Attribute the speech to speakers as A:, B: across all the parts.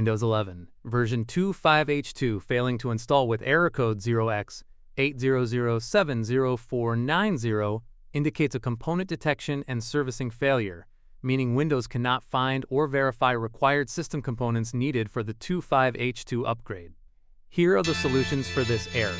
A: Windows 11, version 25H2 failing to install with error code 0x80070490 indicates a component detection and servicing failure, meaning Windows cannot find or verify required system components needed for the 25H2 upgrade. Here are the solutions for this error.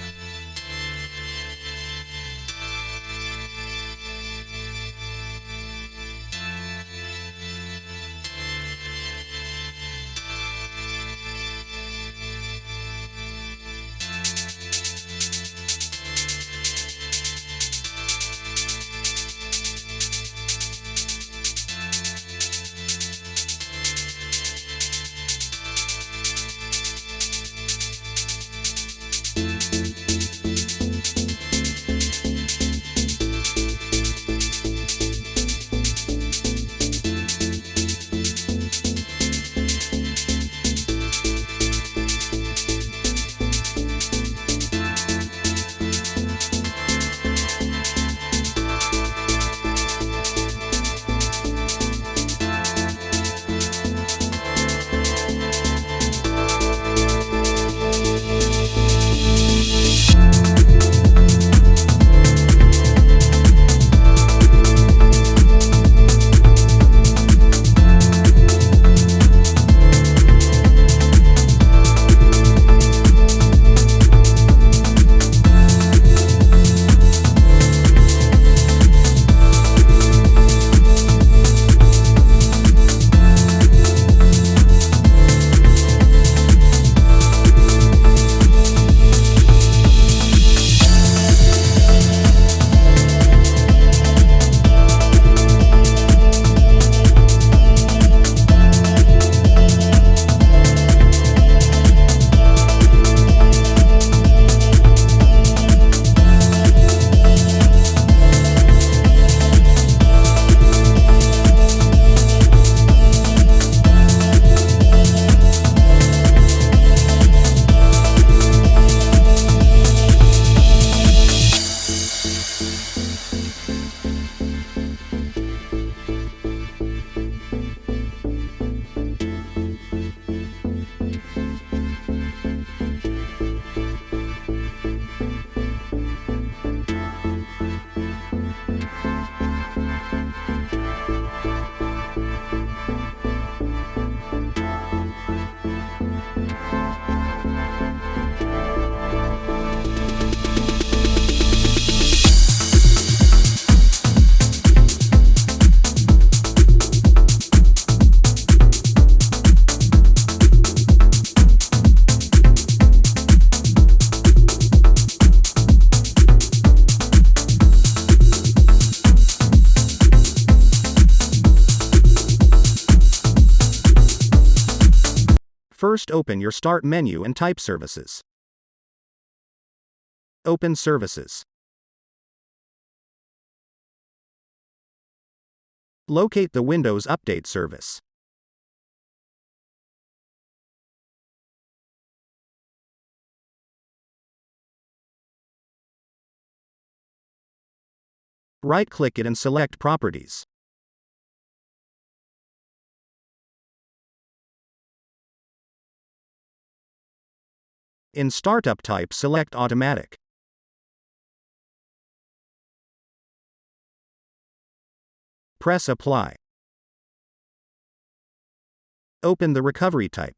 B: First, open your Start menu and type Services. Open Services. Locate the Windows Update service. Right-click it and select Properties. In Startup Type, select Automatic. Press Apply. Open the Recovery type.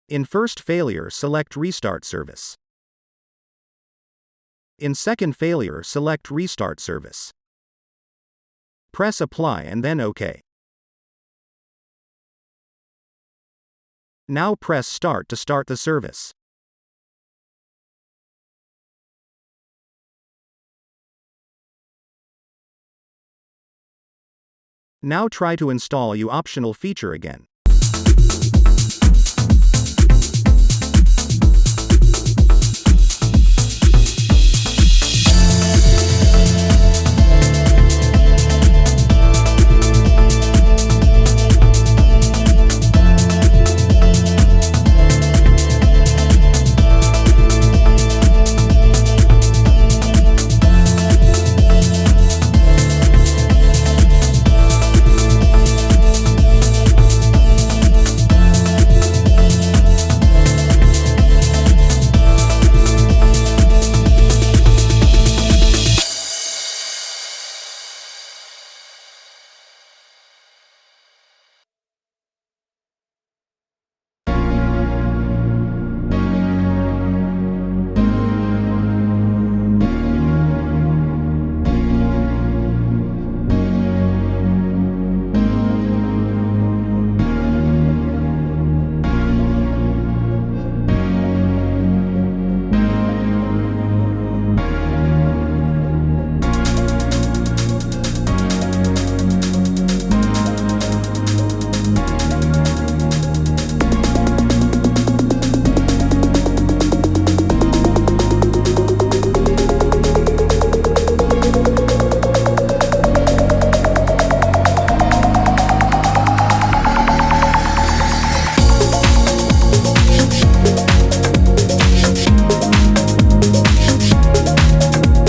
B: In First Failure, select Restart Service. In Second Failure, select Restart Service. Press Apply and then OK. Now press Start to start the service. Now try to install your optional feature again.